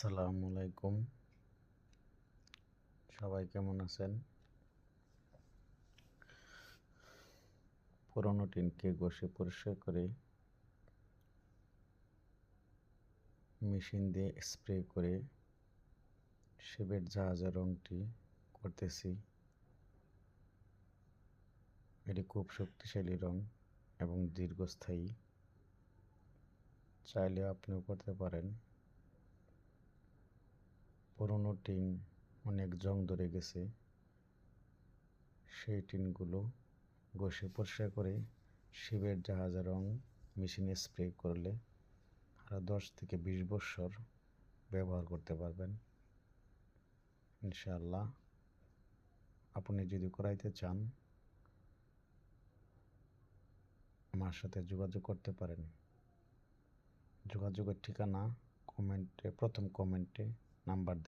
আসসালামু আলাইকুম। সবাই কেমন আছেন? পুরোনো টিনকে ঘষে পরিষ্কার করে মেশিন দিয়ে স্প্রে করে শেপের জাহাজের রংটি করতেছি। এটি খুব শক্তিশালী রং এবং দীর্ঘস্থায়ী। চাইলে আপনিও করতে পারেন। পুরোনো টিন অনেক জং ধরে গেছে, সেই টিনগুলো ঘষে পরিষ্কার করে শিপের জাহাজের রং মেশিনে স্প্রে করলে আরও 10 থেকে 20 বছর ব্যবহার করতে পারবেন ইনশাআল্লাহ। আপনি যদি করাইতে চান আমার সাথে যোগাযোগ করতে পারেন। যোগাযোগের ঠিকানা প্রথম কমেন্টে নাম্বার